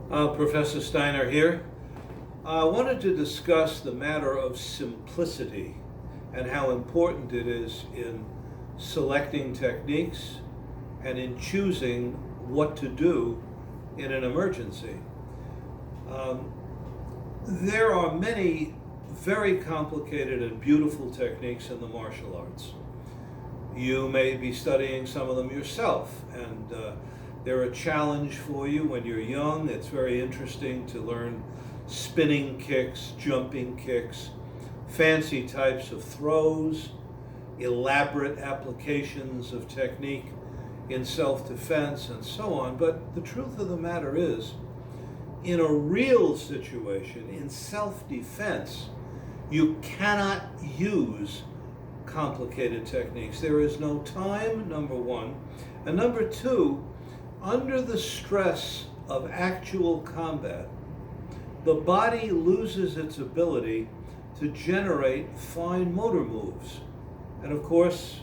Professor Steiner here. I wanted to discuss the matter of simplicity and how important it is in selecting techniques and in choosing what to do in an emergency. There are many very complicated and beautiful techniques in the martial arts. You may be studying some of them yourself, and they're a challenge for you when you're young. It's very interesting to learn spinning kicks, jumping kicks, fancy types of throws, elaborate applications of technique in self-defense, and so on. But the truth of the matter is, in a real situation, in self-defense, you cannot use complicated techniques. There is no time, number one. And number two, under the stress of actual combat, the body loses its ability to generate fine motor moves. And of course,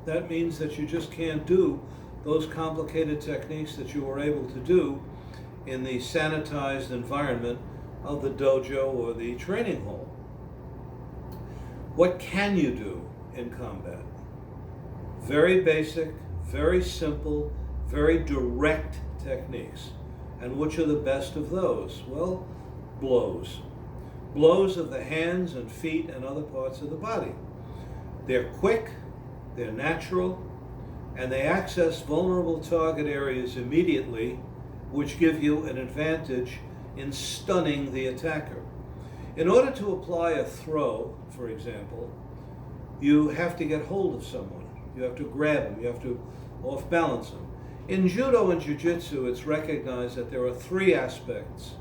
that means that you just can't do those complicated techniques that you were able to do in the sanitized environment of the dojo or the training hall. What can you do in combat? Very basic, very simple, very direct techniques. And which are the best of those? Well, blows. Blows of the hands and feet and other parts of the body. They're quick, they're natural, and they access vulnerable target areas immediately, which give you an advantage in stunning the attacker. In order to apply a throw, for example, you have to get hold of someone. You have to grab them, you have to off-balance them. In judo and ju-jitsu, it's recognized that there are three aspects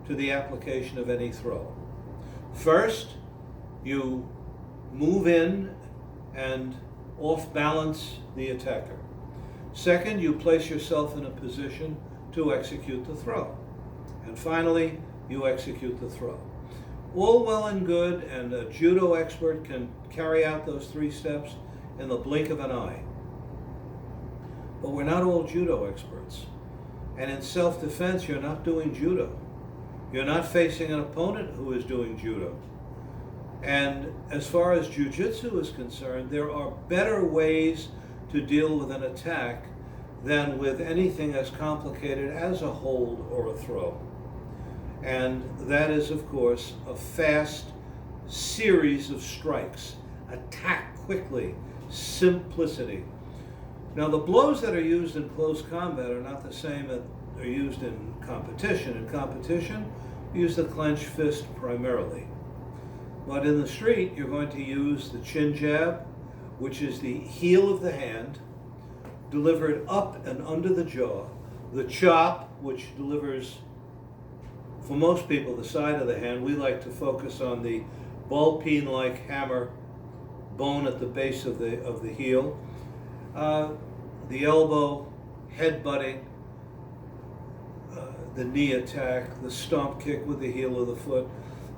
to the application of any throw. First, you move in and off-balance the attacker. Second, you place yourself in a position to execute the throw. And finally, you execute the throw. All well and good, and a judo expert can carry out those three steps in the blink of an eye. But we're not all judo experts. And in self-defense, you're not doing judo. You're not facing an opponent who is doing judo. And as far as ju-jitsu is concerned, there are better ways to deal with an attack than with anything as complicated as a hold or a throw. And that is, of course, a fast series of strikes. Attack quickly, simplicity. Now, the blows that are used in close combat are not the same that are used in competition. In competition, you use the clenched fist primarily. But in the street, you're going to use the chin jab, which is the heel of the hand, delivered up and under the jaw. The chop, which delivers, for most people, the side of the hand. We like to focus on the ball peen-like hammer bone at the base of the heel. The elbow, head-butting, the knee attack, the stomp kick with the heel of the foot.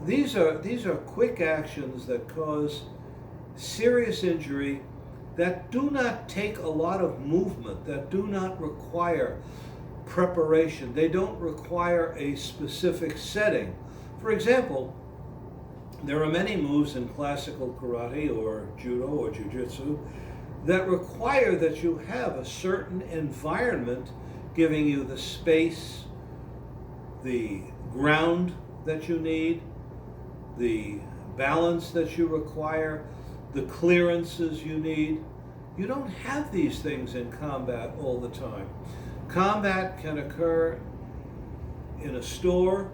These are quick actions that cause serious injury, that do not take a lot of movement, that do not require preparation. They don't require a specific setting. For example, there are many moves in classical karate or judo or jiu-jitsu that require that you have a certain environment giving you the space, the ground that you need, the balance that you require, the clearances you need. You don't have these things in combat all the time. Combat can occur in a store,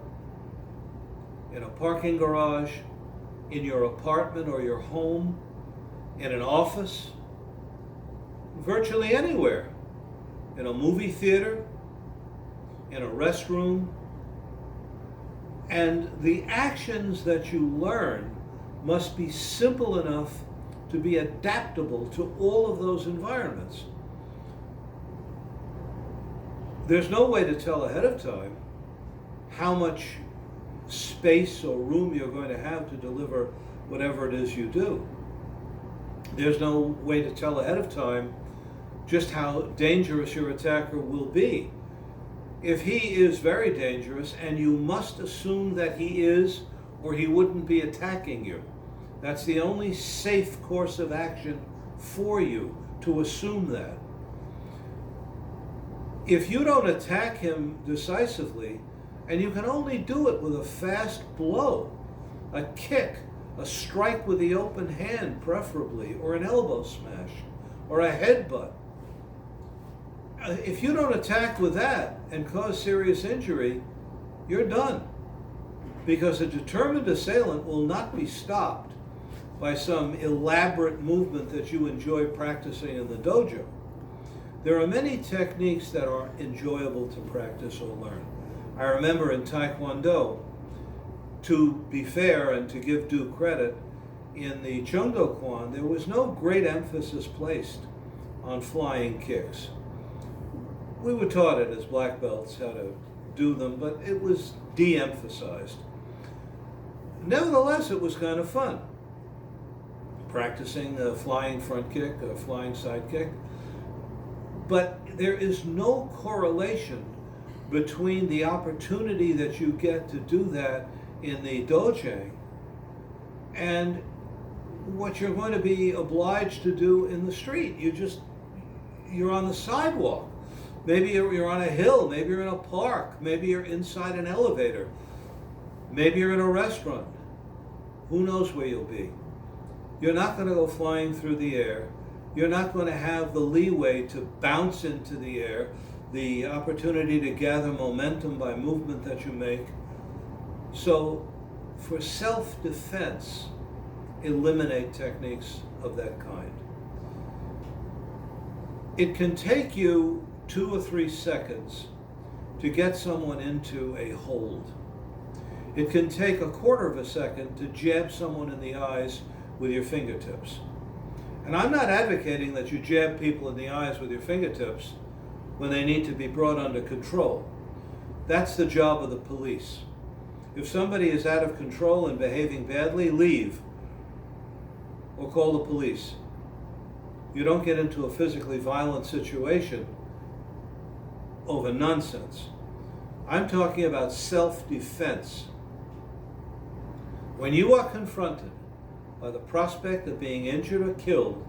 in a parking garage, in your apartment or your home, in an office, virtually anywhere, in a movie theater, in a restroom. And the actions that you learn must be simple enough to be adaptable to all of those environments. There's no way to tell ahead of time how much space or room you're going to have to deliver whatever it is you do. There's no way to tell ahead of time just how dangerous your attacker will be. If he is very dangerous, and you must assume that he is, or he wouldn't be attacking you. That's the only safe course of action for you, to assume that. If you don't attack him decisively, and you can only do it with a fast blow, a kick, a strike with the open hand preferably, or an elbow smash, or a headbutt. If you don't attack with that and cause serious injury, you're done. Because a determined assailant will not be stopped by some elaborate movement that you enjoy practicing in the dojo. There are many techniques that are enjoyable to practice or learn. I remember in Taekwondo, to be fair and to give due credit, in the Chungdo Kwan, there was no great emphasis placed on flying kicks. We were taught it as black belts how to do them, but it was de-emphasized. Nevertheless, it was kind of fun, practicing a flying front kick, a flying side kick. But there is no correlation between the opportunity that you get to do that in the dojo and what you're going to be obliged to do in the street. You're on the sidewalk. Maybe you're on a hill, maybe you're in a park, maybe you're inside an elevator, maybe you're in a restaurant. Who knows where you'll be? You're not going to go flying through the air. You're not going to have the leeway to bounce into the air, the opportunity to gather momentum by movement that you make. So for self-defense, eliminate techniques of that kind. It can take you 2 or 3 seconds to get someone into a hold. It can take a quarter of a second to jab someone in the eyes with your fingertips. And I'm not advocating that you jab people in the eyes with your fingertips when they need to be brought under control. That's the job of the police. If somebody is out of control and behaving badly, leave or call the police. You don't get into a physically violent situation over nonsense. I'm talking about self-defense. When you are confronted by the prospect of being injured or killed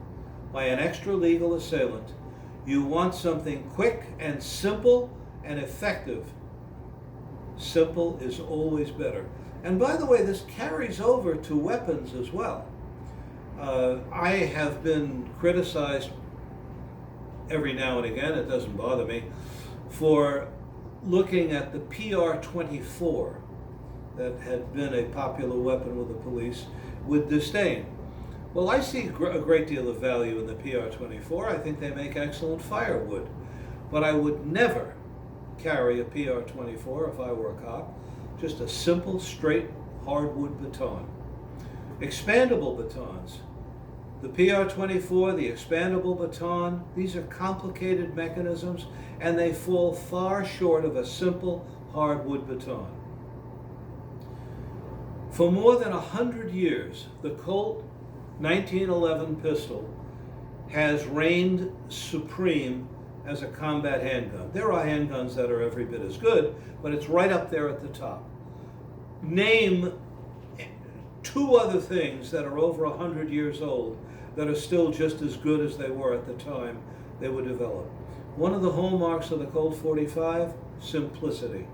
by an extra-legal assailant, you want something quick and simple and effective. Simple is always better. And by the way, this carries over to weapons as well. I have been criticized every now and again, it doesn't bother me, for looking at the PR-24 that had been a popular weapon with the police with disdain. Well, I see a great deal of value in the PR-24. I think they make excellent firewood. But I would never carry a PR-24 if I were a cop. Just a simple, straight, hardwood baton. Expandable batons. The PR-24, the expandable baton, these are complicated mechanisms, and they fall far short of a simple hardwood baton. For more than 100 years, the Colt 1911 pistol has reigned supreme as a combat handgun. There are handguns that are every bit as good, but it's right up there at the top. Name 2 other things that are over 100 years old that are still just as good as they were at the time they were developed. One of the hallmarks of the Colt 45, simplicity.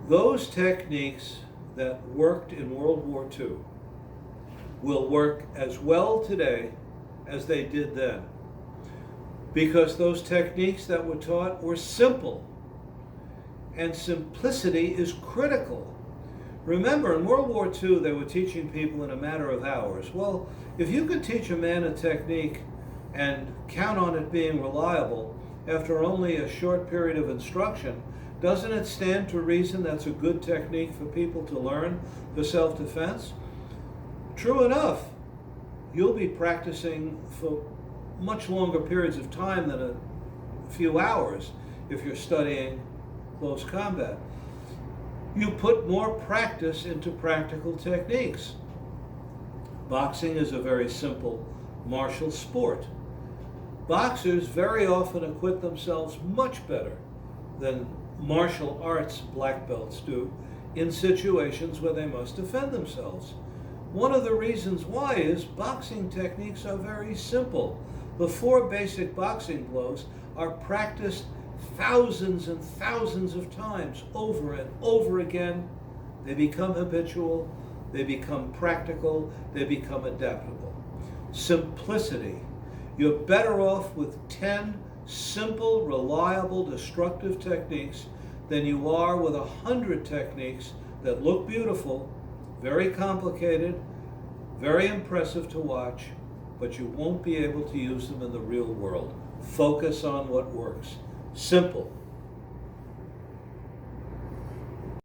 Those techniques that worked in World War II will work as well today as they did then, because those techniques that were taught were simple, and simplicity is critical. Remember, in World War II, they were teaching people in a matter of hours. Well, if you could teach a man a technique and count on it being reliable after only a short period of instruction, doesn't it stand to reason that's a good technique for people to learn for self-defense? True enough, you'll be practicing for much longer periods of time than a few hours if you're studying close combat. You put more practice into practical techniques. Boxing is a very simple martial sport. Boxers very often acquit themselves much better than martial arts black belts do in situations where they must defend themselves. One of the reasons why is boxing techniques are very simple. The 4 basic boxing blows are practiced thousands and thousands of times over and over again. They become habitual, they become practical, they become adaptable. Simplicity. You're better off with 10 simple, reliable, destructive techniques than you are with 100 techniques that look beautiful, very complicated, very impressive to watch, but you won't be able to use them in the real world. Focus on what works. Simple.